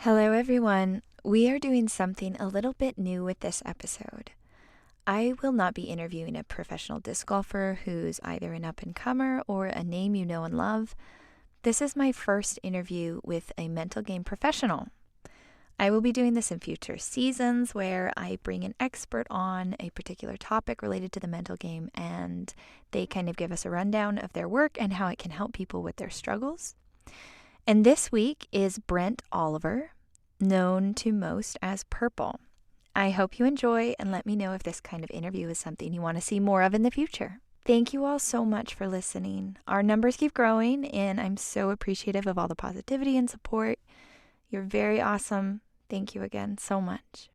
Hello, everyone. We are doing something a little bit new with this episode. I will not be interviewing a professional disc golfer who's either an up and comer or a name you know and love. This is my first interview with a mental game professional. I will be doing this in future seasons where I bring an expert on a particular topic related to the mental game and they kind of give us a rundown of their work and how it can help people with their struggles. And this week is Brent Oliver, known to most as Purple. I hope you enjoy and let me know if this kind of interview is something you want to see more of in the future. Thank you all so much for listening. Our numbers keep growing, and I'm so appreciative of all the positivity and support. You're very awesome. Thank you again so much.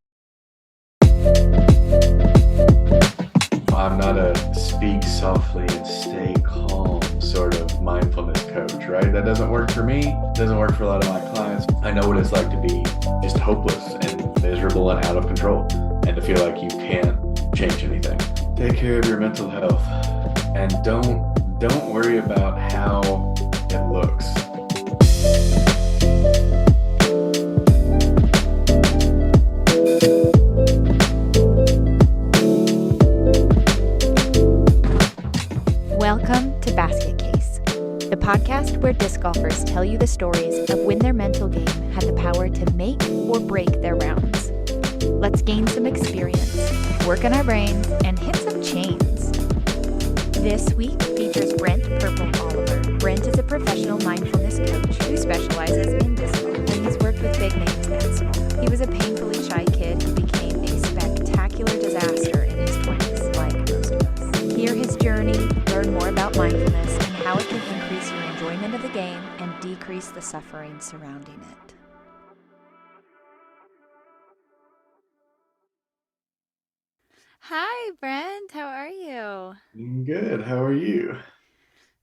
I'm not a speak softly and stay calm sort of mindfulness coach, right? That doesn't work for me. It doesn't work for a lot of my clients. I know what it's like to be just hopeless and miserable and out of control and to feel like you can't change anything. Take care of your mental health and don't worry about how it looks. Welcome to Basket Case, the podcast where disc golfers tell you the stories of when their mental game had the power to make or break their rounds. Let's gain some experience, work on our brains, and hit some chains. This week features Brent Purple Oliver. Brent is a professional mindfulness coach who specializes in disc golf, and he's worked with big names and small. He was a painfully shy kid who became a spectacular disaster in his 20s, like most of us. Hear his journey, learn more about mindfulness and how it can increase your enjoyment of the game and decrease the suffering surrounding it. Hi, Brent. How are you? Good. How are you?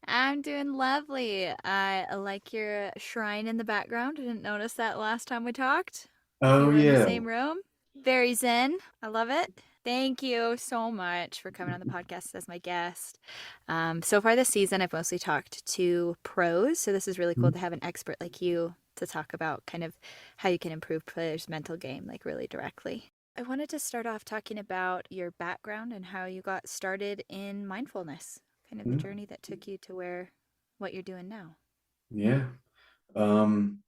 I'm doing lovely. I like your shrine in the background. I didn't notice that last time we talked. If you Oh were in the yeah. same room. Very zen. I love it. Thank you so much for coming on the podcast as my guest. So far this season, I've mostly talked to pros. So this is really cool to have an expert like you to talk about kind of how you can improve players' mental game, like really directly. I wanted to start off talking about your background and how you got started in mindfulness, kind of the journey that took you to what you're doing now. Yeah. Um,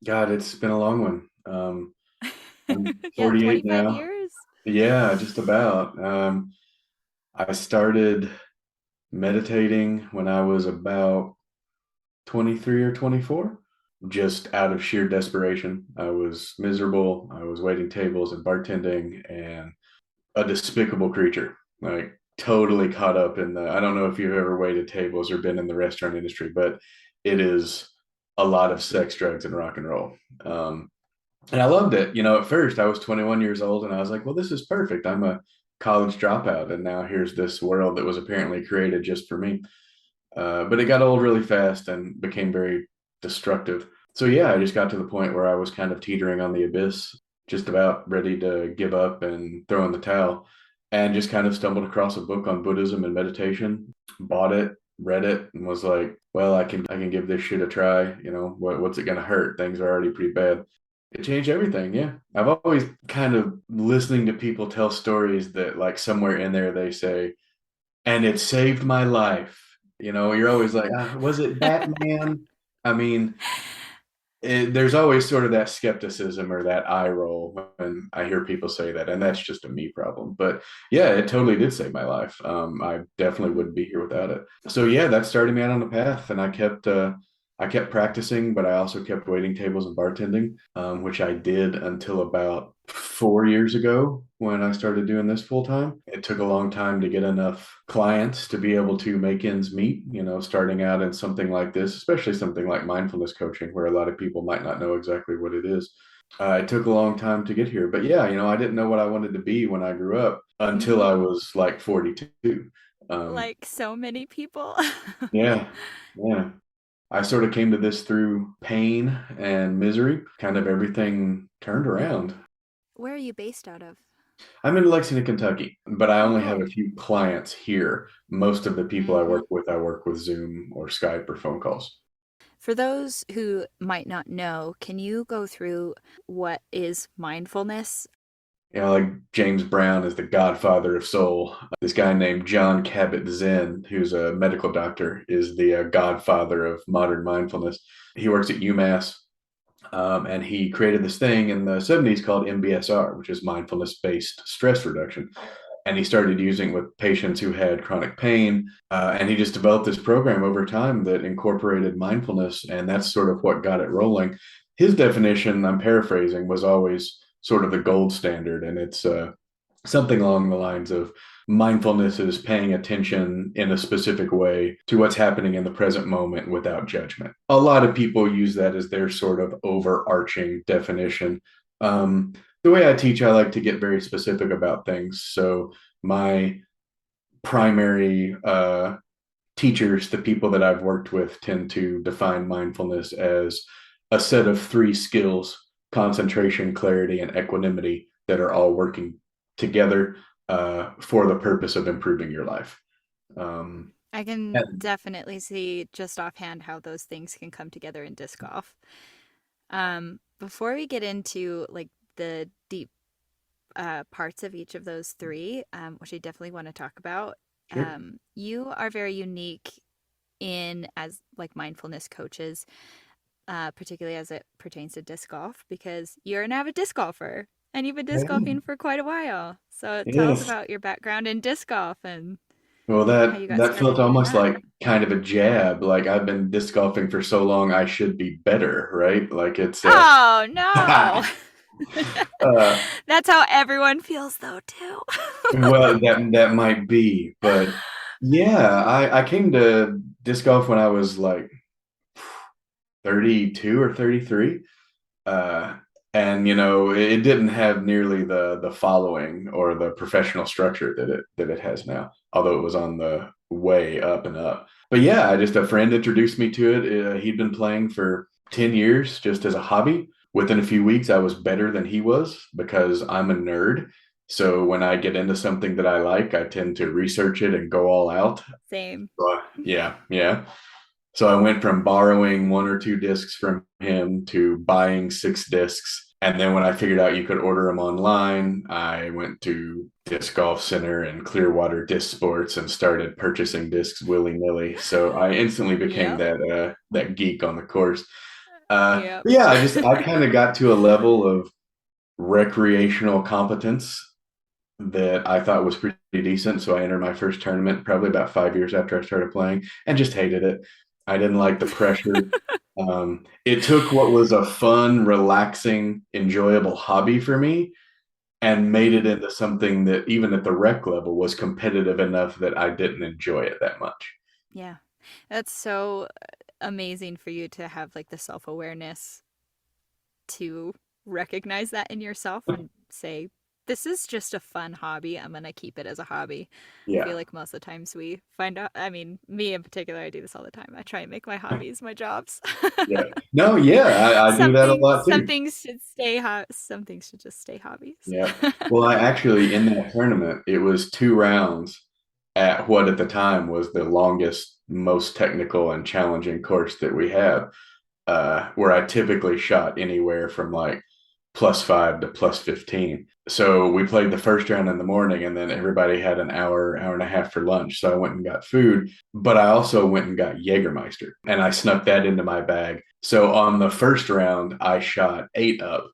God, it's been a long one. I'm Yeah, 48 25 now. years. Yeah, just about. I started meditating when I was about 23 or 24, just out of sheer desperation. I was miserable. I was waiting tables and bartending and a despicable creature, like totally caught up in the, I don't know if you've ever waited tables or been in the restaurant industry, but it is a lot of sex, drugs, and rock and roll. Um, and I loved it. At first I was 21 years old and I was like, well, this is perfect. I'm a college dropout. And now here's this world that was apparently created just for me. But it got old really fast and became very destructive. So yeah, I just got to the point where I was kind of teetering on the abyss, just about ready to give up and throw in the towel, and just kind of stumbled across a book on Buddhism and meditation, bought it, read it, and was like, well, I can give this shit a try. What's it gonna hurt? Things are already pretty bad. It changed everything. Yeah. I've always kind of listening to people tell stories that like somewhere in there they say, and it saved my life. You're always like, was it Batman? I mean, there's always sort of that skepticism or that eye roll when I hear people say that, and that's just a me problem. But yeah, it totally did save my life. I definitely wouldn't be here without it. So yeah, that started me out on the path, and I kept practicing, but I also kept waiting tables and bartending, which I did until about 4 years ago when I started doing this full time. It took a long time to get enough clients to be able to make ends meet, starting out in something like this, especially something like mindfulness coaching, where a lot of people might not know exactly what it is. It took a long time to get here. But yeah, I didn't know what I wanted to be when I grew up until I was like 42. Like so many people. Yeah, yeah. I sort of came to this through pain and misery. Kind of everything turned around. Where are you based out of? I'm in Lexington, Kentucky, but I Oh, only have cool. a few clients here. Most of the people Mm-hmm. I work with Zoom or Skype or phone calls. For those who might not know, can you go through what is mindfulness? Like James Brown is the godfather of soul. This guy named John Kabat-Zinn, who's a medical doctor, is the godfather of modern mindfulness. He works at UMass, and he created this thing in the 70s called MBSR, which is mindfulness-based stress reduction. And he started using it with patients who had chronic pain. And he just developed this program over time that incorporated mindfulness, and that's sort of what got it rolling. His definition, I'm paraphrasing, was always sort of the gold standard, and it's something along the lines of mindfulness is paying attention in a specific way to what's happening in the present moment without judgment. A lot of people use that as their sort of overarching definition. The way I teach, I like to get very specific about things. So my primary teachers, the people that I've worked with, tend to define mindfulness as a set of three skills: concentration, clarity, and equanimity that are all working together for the purpose of improving your life. Um, I can and definitely see just offhand how those things can come together in disc golf. Before we get into like the deep parts of each of those three, which I definitely want to talk about, sure. you are very unique in as like mindfulness coaches, particularly as it pertains to disc golf, because you're an avid disc golfer and you've been disc golfing for quite a while. So tell us Yes. about your background in disc golf and Well, how that you got that felt started doing almost that. like kind of a jab. Like I've been disc golfing for so long, I should be better, right? Like it's Oh no. uh, That's how everyone feels though too. well, that might be, but yeah, I came to disc golf when I was like 32 or 33. Uh, and it didn't have nearly the following or the professional structure that it has now, although it was on the way up and up. But yeah, I just a friend introduced me to it. He'd been playing for 10 years just as a hobby. Within a few weeks, I was better than he was because I'm a nerd. So when I get into something that I like, I tend to research it and go all out. Same. Yeah, yeah. So I went from borrowing one or two discs from him to buying 6 discs. And then when I figured out you could order them online, I went to Disc Golf Center and Clearwater Disc Sports and started purchasing discs willy nilly. So I instantly became Yep. that geek on the course. Yep. But yeah, I kind of got to a level of recreational competence that I thought was pretty decent. So I entered my first tournament probably about 5 years after I started playing and just hated it. I didn't like the pressure. It took what was a fun, relaxing, enjoyable hobby for me and made it Mhm. into something that even at the rec level was competitive enough that I didn't enjoy it that much. Yeah. That's so amazing for you to have like the self-awareness to recognize that in yourself and say, this is just a fun hobby. I'm going to keep it as a hobby. I Yeah. feel like most of the times we find out, I mean, me in particular, I do this all the time. I try and make my hobbies my jobs. Yeah. No, yeah, I do that a lot Some too. things should some things should just stay hobbies. Yeah. Well, I actually, in that tournament, it was 2 rounds at what at the time was the longest, most technical and challenging course that we have, where I typically shot anywhere from like +5 to +15. So we played the first round in the morning, and then everybody had an hour, hour and a half for lunch. So I went and got food, but I also went and got Jägermeister, and I snuck that into my bag. So on the first round, I shot 8 up.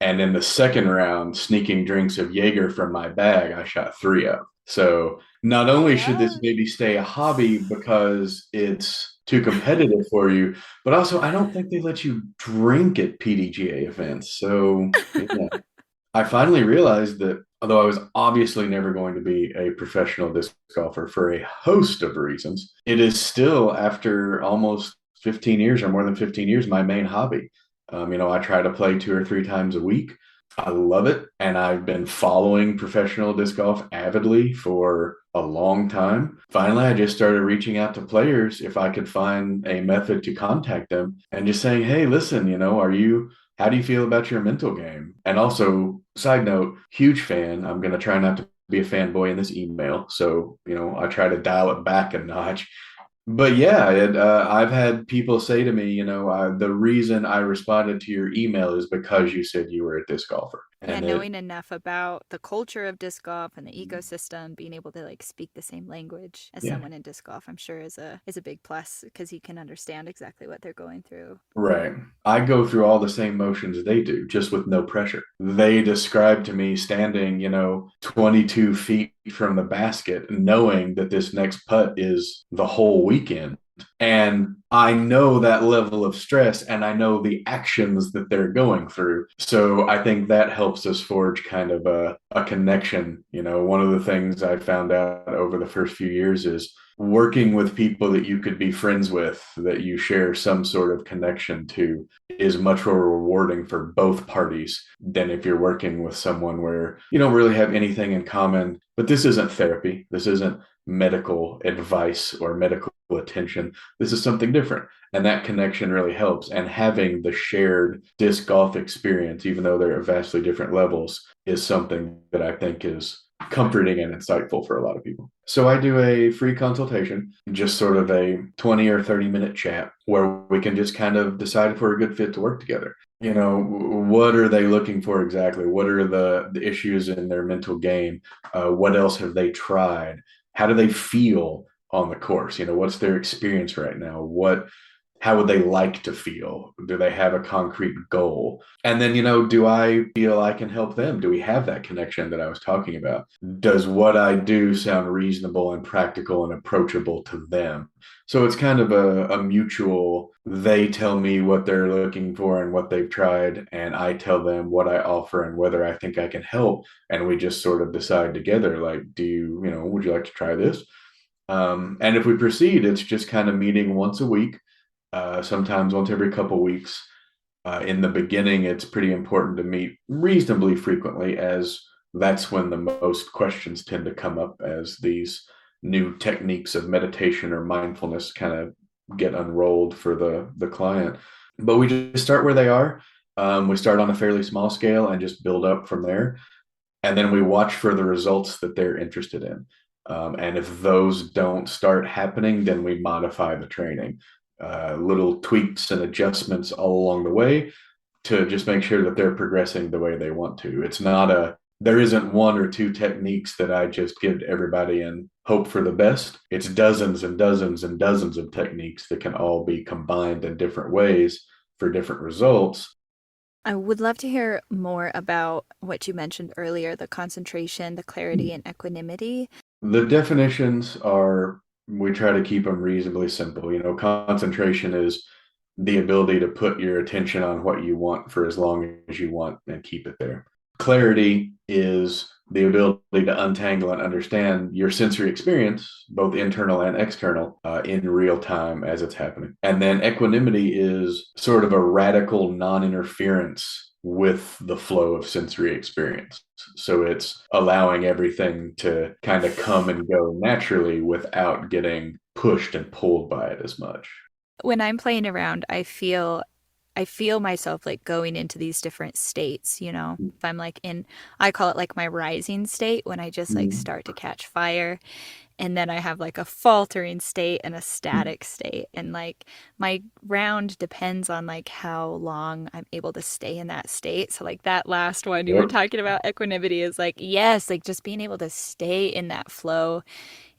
And in the second round, sneaking drinks of Jaeger from my bag, I shot 3 up. So not only should this Yeah. maybe stay a hobby because it's too competitive for you, but also I don't think they let you drink at PDGA events. So yeah, I finally realized that although I was obviously never going to be a professional disc golfer for a host of reasons, it is still, after almost 15 years or more than 15 years, my main hobby. I try to play 2 or 3 times a week. I love it. And I've been following professional disc golf avidly for a long time. Finally, I just started reaching out to players if I could find a method to contact them and just saying, hey, listen, how do you feel about your mental game? And also, side note, huge fan. I'm going to try not to be a fanboy in this email. So, I try to dial it back a notch. But yeah, I've had people say to me, the reason I responded to your email is because you said you were a disc golfer. Yeah, And it, knowing enough about the culture of disc golf and the ecosystem, being able to like speak the same language as yeah, someone in disc golf, I'm sure is a big plus because you can understand exactly what they're going through. right. I go through all the same motions they do, just with no pressure. They describe to me standing, 22 feet from the basket, knowing that this next putt is the whole weekend. And I know that level of stress and I know the actions that they're going through. So I think that helps us forge kind of a connection. One of the things I found out over the first few years is working with people that you could be friends with, that you share some sort of connection to, is much more rewarding for both parties than if you're working with someone where you don't really have anything in common. But this isn't therapy. This isn't medical advice or medical attention. This is something different. And that connection really helps. And having the shared disc golf experience, even though they're at vastly different levels, is something that I think is comforting and insightful for a lot of people. So I do a free consultation, just sort of a 20 or 30-minute chat where we can just kind of decide if we're a good fit to work together. What are they looking for exactly? What are the issues in their mental game? What else have they tried? How do they feel on the course? What's their experience right now? How would they like to feel? Do they have a concrete goal? And then, do I feel I can help them? Do we have that connection that I was talking about? Does what I do sound reasonable and practical and approachable to them? So it's kind of a mutual, they tell me what they're looking for and what they've tried, and I tell them what I offer and whether I think I can help. And we just sort of decide together, like, would you like to try this? And if we proceed, it's just kind of meeting once a week, sometimes once every couple weeks. In the beginning, it's pretty important to meet reasonably frequently, as that's when the most questions tend to come up as these new techniques of meditation or mindfulness kind of get unrolled for the client. But we just start where they are. We start on a fairly small scale and just build up from there, and then we watch for the results that they're interested in. And if those don't start happening, then we modify the training, little tweaks and adjustments all along the way to just make sure that they're progressing the way they want to. There isn't one or two techniques that I just give to everybody and hope for the best. It's dozens and dozens and dozens of techniques that can all be combined in different ways for different results. I would love to hear more about what you mentioned earlier, the concentration, the clarity, and equanimity. The definitions are, we try to keep them reasonably simple. Concentration is the ability to put your attention on what you want for as long as you want and keep it there. Clarity is the ability to untangle and understand your sensory experience, both internal and external, in real time as it's happening. And then equanimity is sort of a radical non interference with the flow of sensory experience. So it's allowing everything to kind of come and go naturally without getting pushed and pulled by it as much. When I'm playing around, I feel myself like going into these different states, you know. If I'm like I call it like my rising state when I just like Mm-hmm. start to catch fire. And then I have like a faltering state and a static state. And like my round depends on like how long I'm able to stay in that state. So like that last one you were Yep. talking about equanimity is like, yes, like just being able to stay in that flow.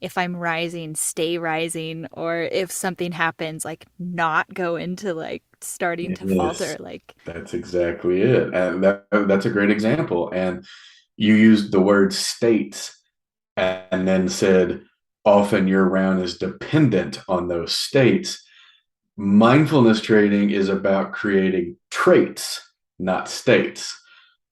If I'm rising, stay rising, or if something happens, like not go into like starting to falter. Yes, Like, that's exactly it. And that's a great example. And you used the word states and then said often your round is dependent on those states. Mindfulness training is about creating traits, not states.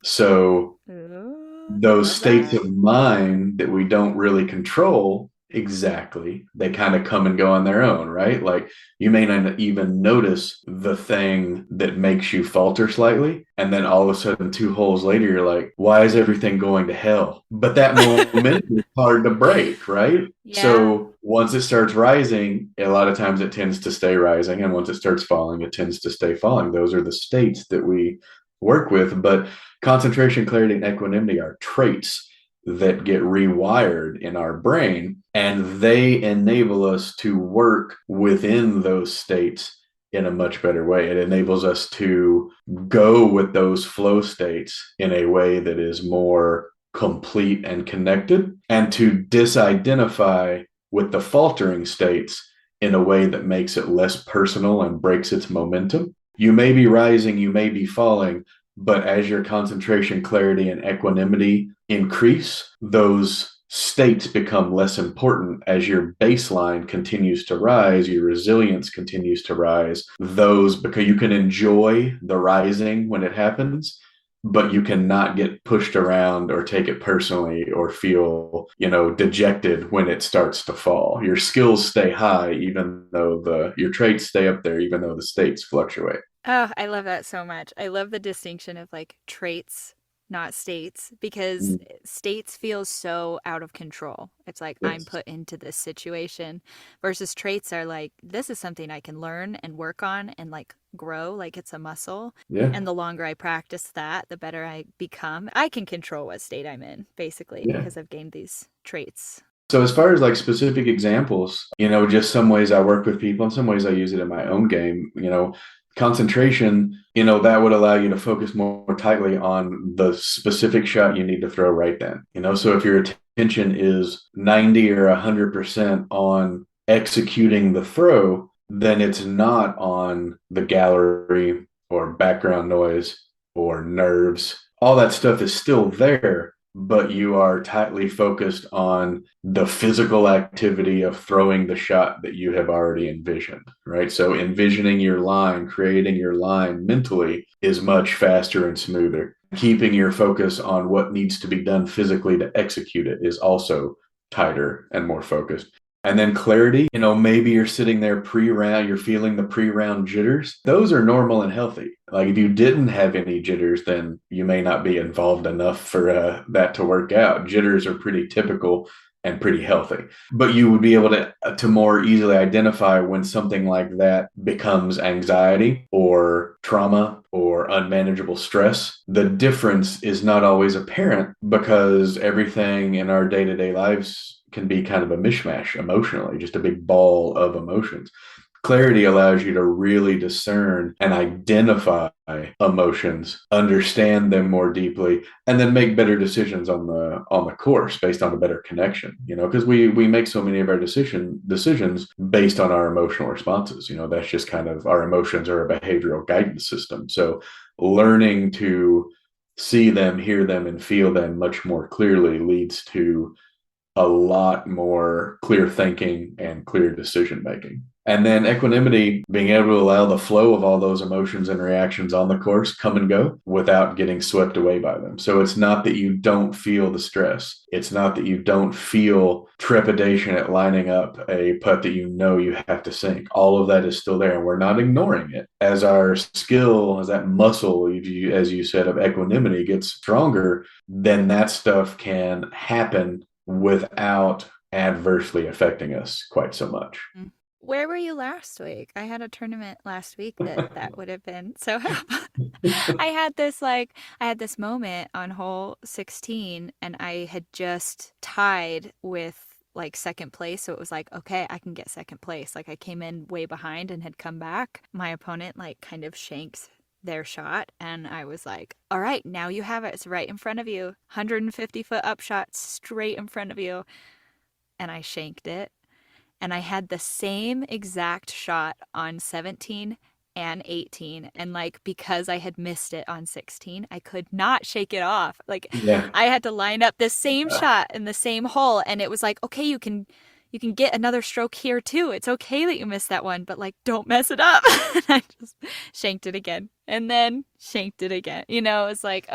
So ooh, those love states that. of mind that we don't really control exactly, they kind of come and go on their own, right? Like you may not even notice the thing that makes you falter slightly, and then all of a sudden 2 holes later you're like, why is everything going to hell? But that momentum is hard to break, right? Yeah. So once it starts rising, a lot of times it tends to stay rising, and once it starts falling, it tends to stay falling. Those are the states that we work with. But concentration, clarity, and equanimity are traits. that get rewired in our brain, and they enable us to work within those states in a much better way. It enables us to go with those flow states in a way that is more complete and connected, and to disidentify with the faltering states in a way that makes it less personal and breaks its momentum. You may be rising, you may be falling, but as your concentration, clarity, and equanimity increase, those states become less important as your baseline continues to rise, your resilience continues to rise. Those, because you can enjoy the rising when it happens, but you cannot get pushed around or take it personally or feel, dejected when it starts to fall. Your skills stay high, even though your traits stay up there, even though the states fluctuate. Oh, I love that so much. I love the distinction of like traits, not states, because Mm. states feels so out of control. It's like I'm Yes. put into this situation versus traits are like this is something I can learn and work on and like grow like it's a muscle. Yeah. And the longer I practice that, the better I become. I can control what state I'm in, basically, Yeah. because I've gained these traits. So as far as like specific examples, just some ways I work with people and some ways I use it in my own game, concentration, that would allow you to focus more tightly on the specific shot you need to throw right then. So if your attention is 90 or 100% on executing the throw, then it's not on the gallery or background noise or nerves. All that stuff is still there, but you are tightly focused on the physical activity of throwing the shot that you have already envisioned, right? So envisioning your line, creating your line mentally is much faster and smoother. Keeping your focus on what needs to be done physically to execute it is also tighter and more focused. And then clarity, maybe you're sitting there pre-round, you're feeling the pre-round jitters. Those are normal and healthy. Like if you didn't have any jitters, then you may not be involved enough for that to work out. Jitters are pretty typical and pretty healthy. But you would be able to more easily identify when something like that becomes anxiety or trauma or unmanageable stress. The difference is not always apparent because everything in our day-to-day lives can be kind of a mishmash emotionally, just a big ball of emotions. Clarity allows you to really discern and identify emotions, understand them more deeply, and then make better decisions on the course based on a better connection. Because we make so many of our decisions based on our emotional responses. That's just kind of our emotions are a behavioral guidance system. So learning to see them, hear them, and feel them much more clearly leads to a lot more clear thinking and clear decision making. And then equanimity, being able to allow the flow of all those emotions and reactions on the course come and go without getting swept away by them. So it's not that you don't feel the stress. It's not that you don't feel trepidation at lining up a putt that you have to sink. All of that is still there, and we're not ignoring it. As our skill, as that muscle, as you said, of equanimity gets stronger, then that stuff can happen without adversely affecting us quite so much. Mm. Where were you last week? I had a tournament last week that would have been so helpful. I had this moment on hole 16 and I had just tied with like second place, so it was like okay, I can get second place. Like I came in way behind and had come back. My opponent like kind of shanks their shot and I was like, all right, now you have it. It's right in front of you. 150-foot upshot straight in front of you. And I shanked it. And I had the same exact shot on 17 and 18. And like, because I had missed it on 16, I could not shake it off. Like, Yeah. I had to line up the same shot in the same hole. And it was like, okay, you can get another stroke here too. It's okay that you missed that one, but like don't mess it up. And I just shanked it again and then shanked it again. It's like,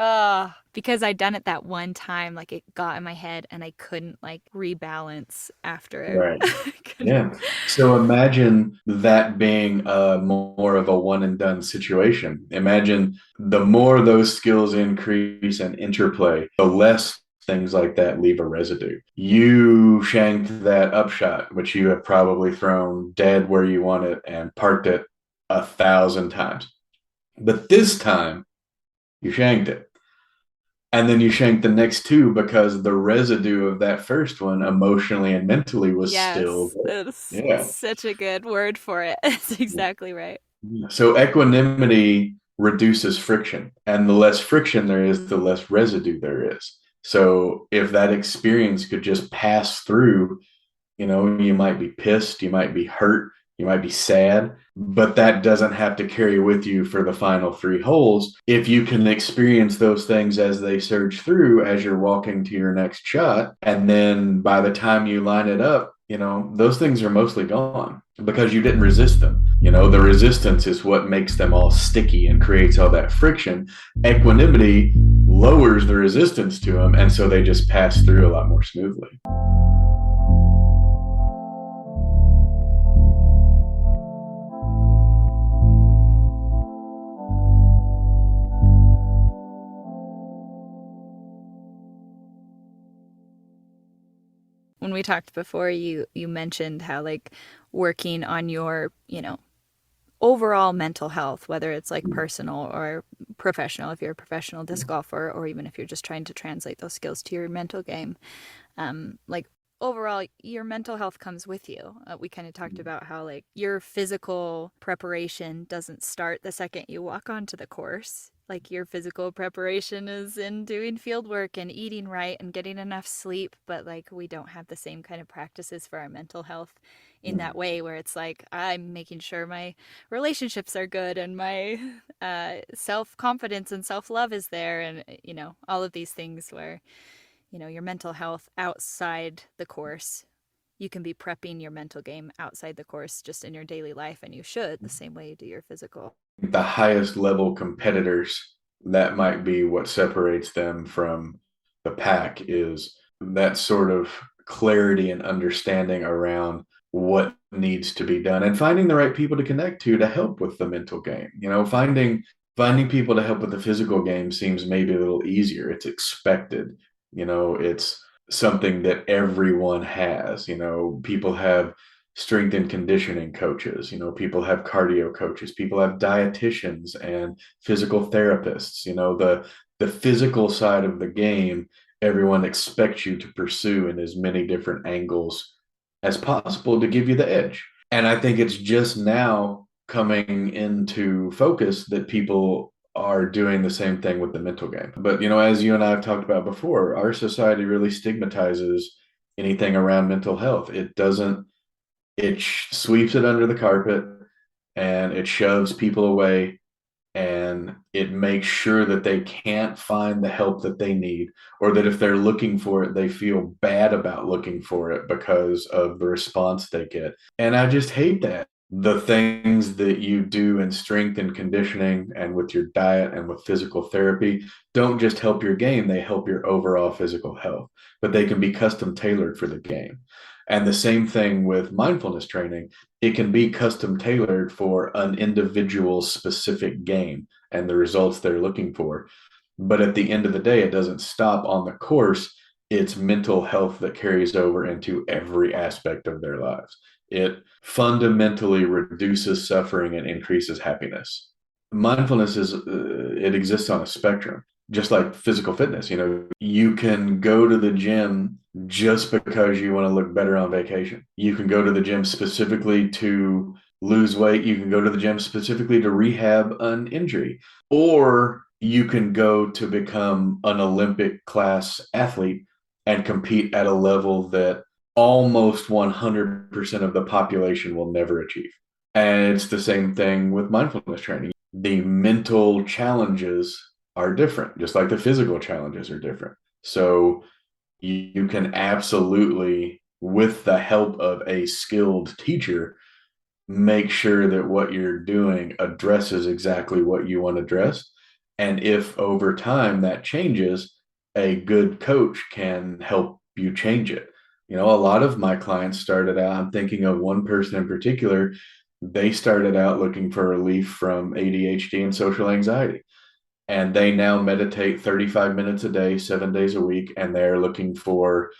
because I'd done it that one time, like it got in my head and I couldn't like rebalance after. Right. Yeah. So imagine that being more of a one and done situation. Imagine the more those skills increase and interplay, the less things like that leave a residue. You shanked that upshot, which you have probably thrown dead where you want it and parked it 1,000 times. But this time you shanked it. And then you shank the next two because the residue of that first one emotionally and mentally was still Yes, that's there. Yeah. such a good word for it. That's exactly right. So equanimity reduces friction, and the less friction there is, the less residue there is. So if that experience could just pass through, you might be pissed, you might be hurt, you might be sad, but that doesn't have to carry with you for the final three holes. If you can experience those things as they surge through as you're walking to your next shot, and then by the time you line it up, those things are mostly gone because you didn't resist them. The resistance is what makes them all sticky and creates all that friction. Equanimity lowers the resistance to them, and so they just pass through a lot more smoothly. When we talked before, you mentioned how like working on your, overall mental health, whether it's like personal or professional, if you're a professional disc golfer, or even if you're just trying to translate those skills to your mental game, like overall your mental health comes with you. We kind of talked about how like your physical preparation doesn't start the second you walk onto the course. Like your physical preparation is in doing field work and eating right and getting enough sleep, but like we don't have the same kind of practices for our mental health in that way, where it's like I'm making sure my relationships are good and my self-confidence and self-love is there, and all of these things where your mental health outside the course. You can be prepping your mental game outside the course just in your daily life, and you should the same way you do your physical. The highest level competitors, that might be what separates them from the pack, is that sort of clarity and understanding around what needs to be done and finding the right people to connect to help with the mental game. Finding people to help with the physical game seems maybe a little easier. It's expected. It's something that everyone has. People have strength and conditioning coaches. People have cardio coaches. People have dietitians and physical therapists. The physical side of the game, everyone expects you to pursue in as many different angles as possible to give you the edge. And I think it's just now coming into focus that people are doing the same thing with the mental game. But, as you and I have talked about before, our society really stigmatizes anything around mental health. It sweeps it under the carpet and it shoves people away, and it makes sure that they can't find the help that they need, or that if they're looking for it, they feel bad about looking for it because of the response they get. And I just hate that. The things that you do in strength and conditioning and with your diet and with physical therapy don't just help your game, they help your overall physical health, but they can be custom tailored for the game. And the same thing with mindfulness training, it can be custom tailored for an individual specific game and the results they're looking for. But at the end of the day, it doesn't stop on the course. It's mental health that carries over into every aspect of their lives. It fundamentally reduces suffering and increases happiness. Mindfulness it exists on a spectrum, just like physical fitness. You can go to the gym just because you want to look better on vacation. You can go to the gym specifically to lose weight. You can go to the gym specifically to rehab an injury, or you can go to become an Olympic class athlete and compete at a level that almost 100% of the population will never achieve. And it's the same thing with mindfulness training. The mental challenges are different, just like the physical challenges are different. So you can absolutely, with the help of a skilled teacher, make sure that what you're doing addresses exactly what you want addressed. And if over time that changes, a good coach can help you change it. A lot of my clients started out, I'm thinking of one person in particular, they started out looking for relief from ADHD and social anxiety. And they now meditate 35 minutes a day, 7 days a week, and they're looking for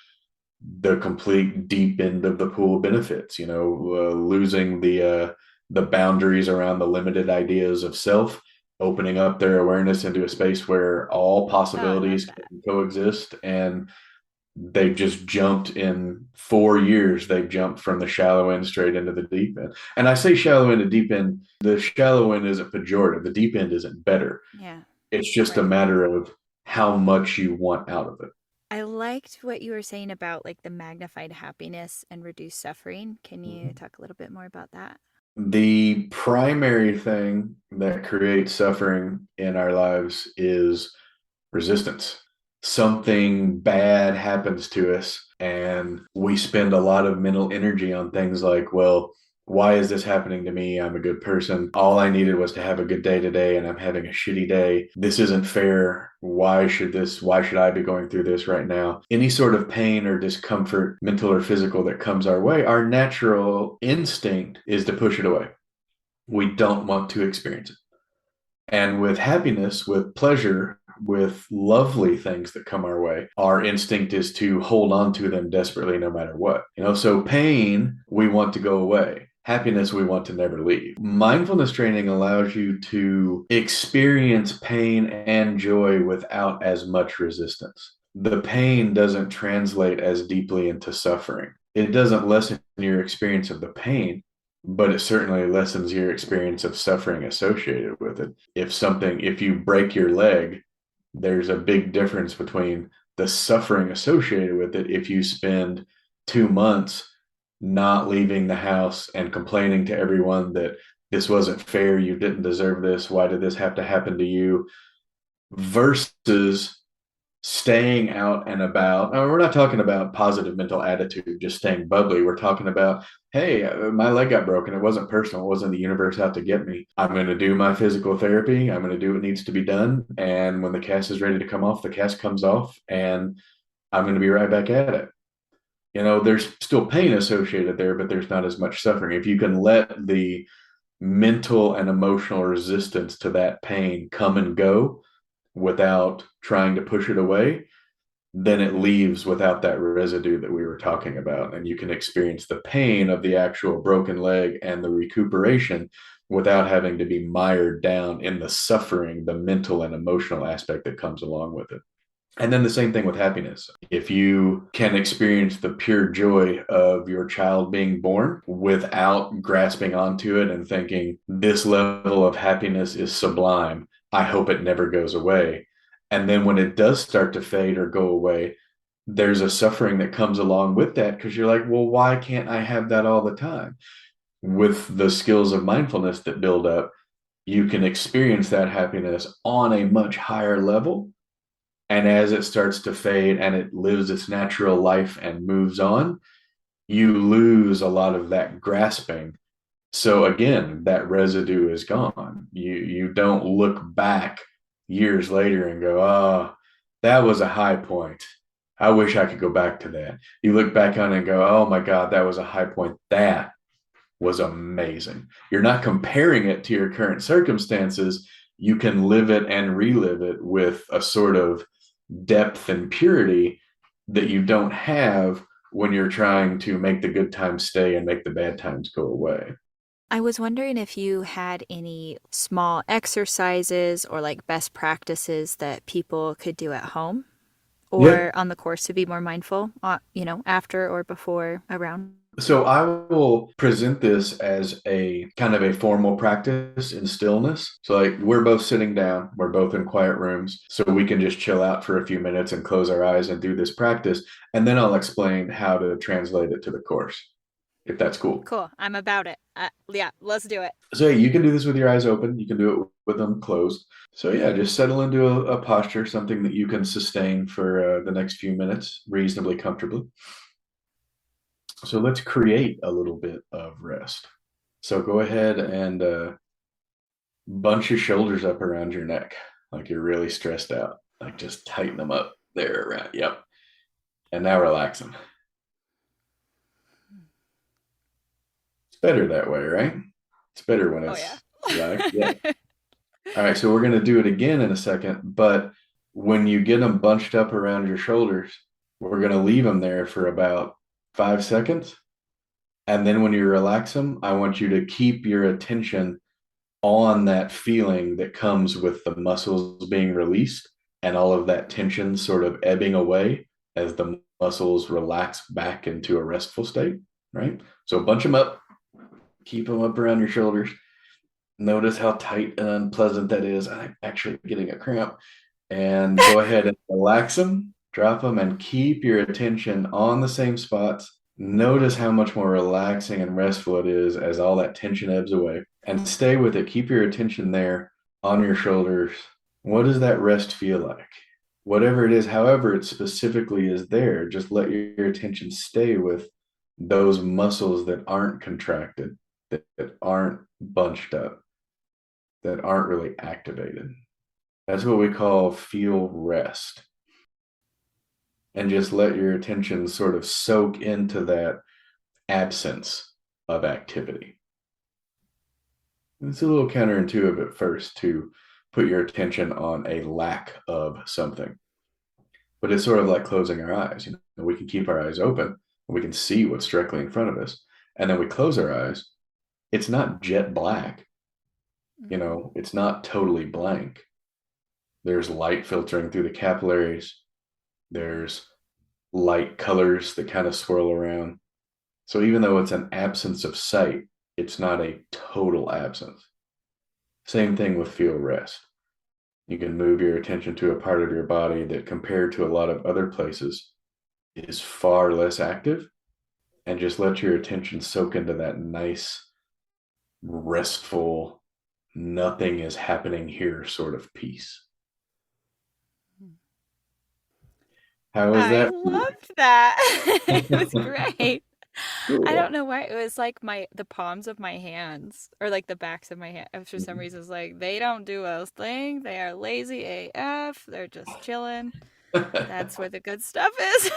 the complete deep end of the pool of benefits, losing the boundaries around the limited ideas of self, opening up their awareness into a space where all Oh, I love possibilities that. can coexist. And they've just jumped in 4 years. They've jumped from the shallow end straight into the deep end. And I say shallow end to deep end. The shallow end isn't pejorative. The deep end isn't better. Yeah, It's just a right. matter of how much you want out of it. I liked what you were saying about like the magnified happiness and reduced suffering. Can you talk a little bit more about that? The primary thing that creates suffering in our lives is resistance. Something bad happens to us, and we spend a lot of mental energy on things like, well, why is this happening to me? I'm a good person. All I needed was to have a good day today, and I'm having a shitty day. This isn't fair. Why should I be going through this right now? Any sort of pain or discomfort, mental or physical, that comes our way, our natural instinct is to push it away. We don't want to experience it. And with happiness, with pleasure, with lovely things that come our way, our instinct is to hold on to them desperately no matter what. So pain, we want to go away. Happiness, we want to never leave. Mindfulness training allows you to experience pain and joy without as much resistance. The pain doesn't translate as deeply into suffering. It doesn't lessen your experience of the pain, but it certainly lessens your experience of suffering associated with it. If you break your leg, there's a big difference between the suffering associated with it. If you spend 2 months not leaving the house and complaining to everyone that this wasn't fair, you didn't deserve this, why did this have to happen to you, versus staying out and about. We're not talking about positive mental attitude, just staying bubbly. We're talking about, hey, my leg got broken. It wasn't personal. It wasn't the universe out to get me. I'm going to do my physical therapy. I'm going to do what needs to be done. And when the cast is ready to come off, the cast comes off, and I'm going to be right back at it. There's still pain associated there, but there's not as much suffering. If you can let the mental and emotional resistance to that pain come and go without trying to push it away, then it leaves without that residue that we were talking about. And you can experience the pain of the actual broken leg and the recuperation without having to be mired down in the suffering, the mental and emotional aspect that comes along with it. And then the same thing with happiness. If you can experience the pure joy of your child being born without grasping onto it and thinking, this level of happiness is sublime, I hope it never goes away. And then when it does start to fade or go away, there's a suffering that comes along with that, because you're like, well, why can't I have that all the time? With the skills of mindfulness that build up, you can experience that happiness on a much higher level, and as it starts to fade and it lives its natural life and moves on, you lose a lot of that grasping. So again, that residue is gone. You don't look back years later and go, oh, that was a high point. I wish I could go back to that. You look back on it and go, oh my God, that was a high point. That was amazing. You're not comparing it to your current circumstances. You can live it and relive it with a sort of depth and purity that you don't have when you're trying to make the good times stay and make the bad times go away. I was wondering if you had any small exercises or like best practices that people could do at home Yeah. or on the course to be more mindful, after or before around. So I will present this as a kind of a formal practice in stillness. So like we're both sitting down, we're both in quiet rooms, so we can just chill out for a few minutes and close our eyes and do this practice. And then I'll explain how to translate it to the course, if that's cool. Cool. I'm about it. Yeah, let's do it. So yeah, you can do this with your eyes open. You can do it with them closed. So yeah, just settle into a posture, something that you can sustain for the next few minutes reasonably comfortably. So let's create a little bit of rest. So go ahead and bunch your shoulders up around your neck, like you're really stressed out. Like just tighten them up there around. Yep. And now relax them. It's better that way, right? It's better when Oh, yeah. it's relaxed. Yeah. All right. So we're going to do it again in a second. But when you get them bunched up around your shoulders, we're going to leave them there for about 5 seconds. And then when you relax them, I want you to keep your attention on that feeling that comes with the muscles being released and all of that tension sort of ebbing away as the muscles relax back into a restful state, right? So bunch them up, keep them up around your shoulders. Notice how tight and unpleasant that is. I'm actually getting a cramp. And go ahead and relax them, drop them, and keep your attention on the same spots. Notice how much more relaxing and restful it is as all that tension ebbs away. And stay with it. Keep your attention there on your shoulders. What does that rest feel like? Whatever it is, however it specifically is there, just let your attention stay with those muscles that aren't contracted, that aren't bunched up, that aren't really activated. That's what we call feel rest. And just let your attention sort of soak into that absence of activity. It's a little counterintuitive at first to put your attention on a lack of something, but it's sort of like closing our eyes. You know, we can keep our eyes open and we can see what's directly in front of us. And then we close our eyes. It's not jet black, you Mm-hmm. know, it's not totally blank. There's light filtering through the capillaries. There's light colors that kind of swirl around. So even though it's an absence of sight, it's not a total absence. Same thing with feel rest. You can move your attention to a part of your body that, compared to a lot of other places, is far less active, and just let your attention soak into that nice, restful, nothing is happening here sort of peace. How is I that for loved that. It was you? great. I don't Cool. know why it was like the palms of my hands or like the backs of my hand. For some reason, it's like they don't do a thing. They are lazy AF. They're just chilling. That's where the good stuff is.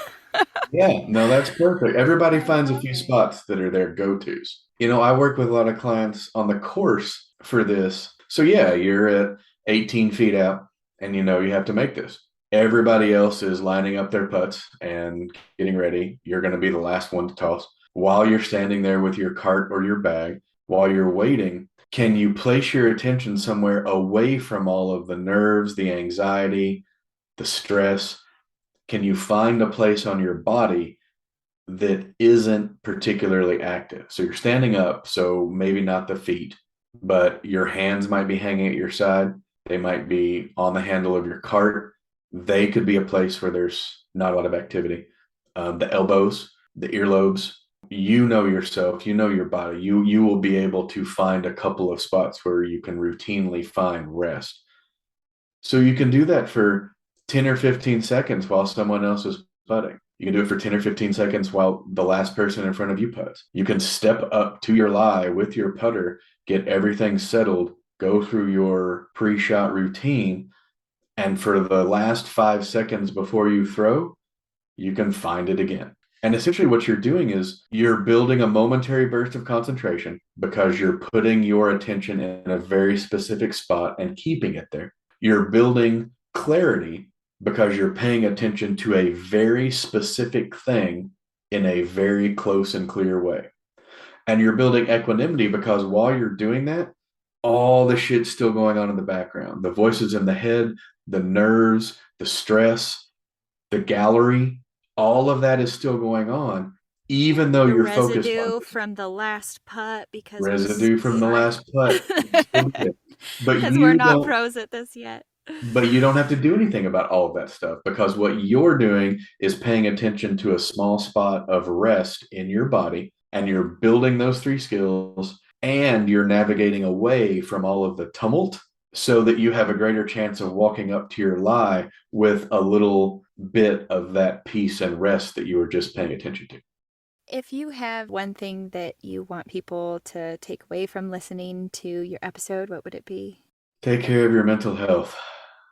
Yeah, no, that's perfect. Everybody I finds a love few it. spots that are their go-tos. You know, I work with a lot of clients on the course for this. So yeah, you're at 18 feet out and you know you have to make this. Everybody else is lining up their putts and getting ready. You're going to be the last one to toss. While you're standing there with your cart or your bag, while you're waiting, can you place your attention somewhere away from all of the nerves, the anxiety, the stress? Can you find a place on your body that isn't particularly active? So you're standing up, so maybe not the feet, but your hands might be hanging at your side. They might be on the handle of your cart. They could be a place where there's not a lot of activity. The elbows, the earlobes. You know yourself. You know your body. You will be able to find a couple of spots where you can routinely find rest. So you can do that for 10 or 15 seconds while someone else is putting. You can do it for 10 or 15 seconds while the last person in front of you puts. You can step up to your lie with your putter, get everything settled, go through your pre shot routine. And for the last 5 seconds before you throw, you can find it again. And essentially, what you're doing is you're building a momentary burst of concentration because you're putting your attention in a very specific spot and keeping it there. You're building clarity because you're paying attention to a very specific thing in a very close and clear way. And you're building equanimity because while you're doing that, all the shit's still going on in the background. The voices in the head, the nerves, the stress, the gallery, all of that is still going on, even though The you're focused on residue this from the last putt because residue from we the aren't last putt. It's still there. But because we're you not don't pros at this yet. but you don't have to do anything about all of that stuff because what you're doing is paying attention to a small spot of rest in your body, and you're building those three skills, and you're navigating away from all of the tumult so that you have a greater chance of walking up to your lie with a little bit of that peace and rest that you were just paying attention to. If you have one thing that you want people to take away from listening to your episode, what would it be? Take care of your mental health,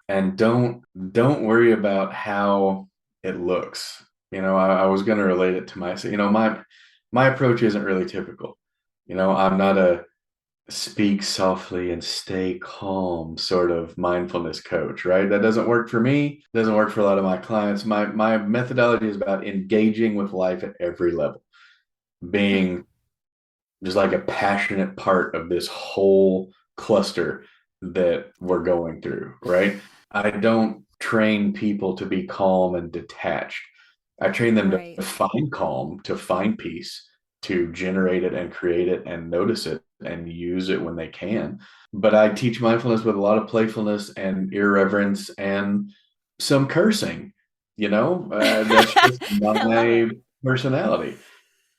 and don't worry about how it looks. You know, I was going to relate it to my approach isn't really typical. You know, I'm not a speak softly and stay calm sort of mindfulness coach, right? That doesn't work for me, doesn't work for a lot of my clients. My methodology is about engaging with life at every level, Hmm. being just like a passionate part of this whole cluster that we're going through, right? I don't train people to be calm and detached. I train them Right. to find calm, to find peace, to generate it and create it and notice it and use it when they can. But I teach mindfulness with a lot of playfulness and irreverence and some cursing. That's just I love my it. personality.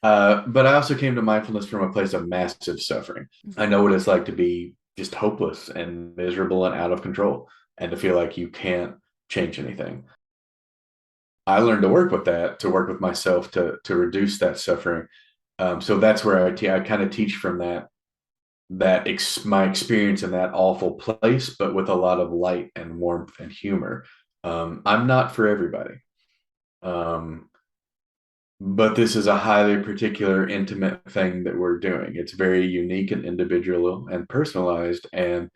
But I also came to mindfulness from a place of massive suffering. I know Mhm. what it's like to be just hopeless and miserable and out of control and to feel like you can't change anything. I learned to work with that, to work with myself to reduce that suffering. So that's where I kind of teach from my experience in that awful place, but with a lot of light and warmth and humor. I'm not for everybody. Um, but this is a highly particular, intimate thing that we're doing. It's very unique and individual and personalized. And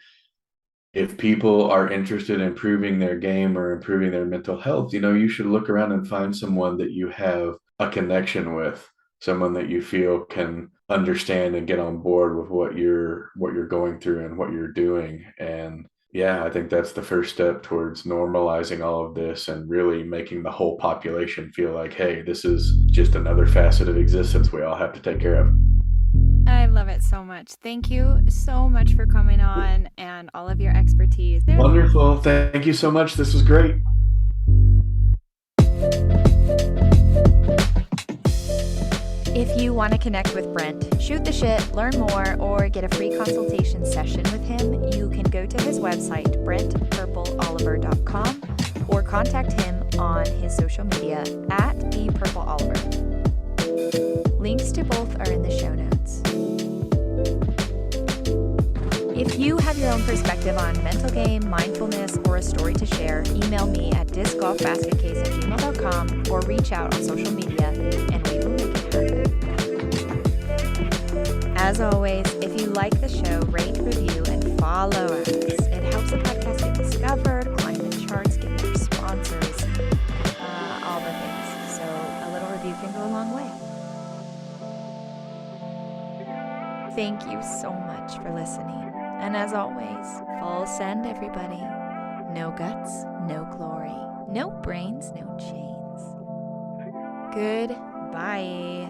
if people are interested in improving their game or improving their mental health, you should look around and find someone that you have a connection with, someone that you feel can understand and get on board with what you're going through and what you're doing. And yeah, I think that's the first step towards normalizing all of this and really making the whole population feel like, hey, this is just another facet of existence we all have to take care of. I love it so much. Thank you so much for coming on and all of your expertise. Wonderful. Thank you so much. This was great. If you want to connect with Brent, shoot the shit, learn more, or get a free consultation session with him, you can go to his website, brentpurpleoliver.com, or contact him on his social media at @thepurpleoliver. Links to both are in the show notes. If you have your own perspective on mental game, mindfulness, or a story to share, email me at discgolfbasketcase@gmail.com or reach out on social media and we will make it happen. As always, if you like the show, rate, review, and follow us. It helps the podcast get discovered, climb the charts, get more sponsors, all the things. So a little review can go a long way. Thank you so much for listening. And as always, full send, everybody. No guts, no glory. No brains, no chains. Goodbye.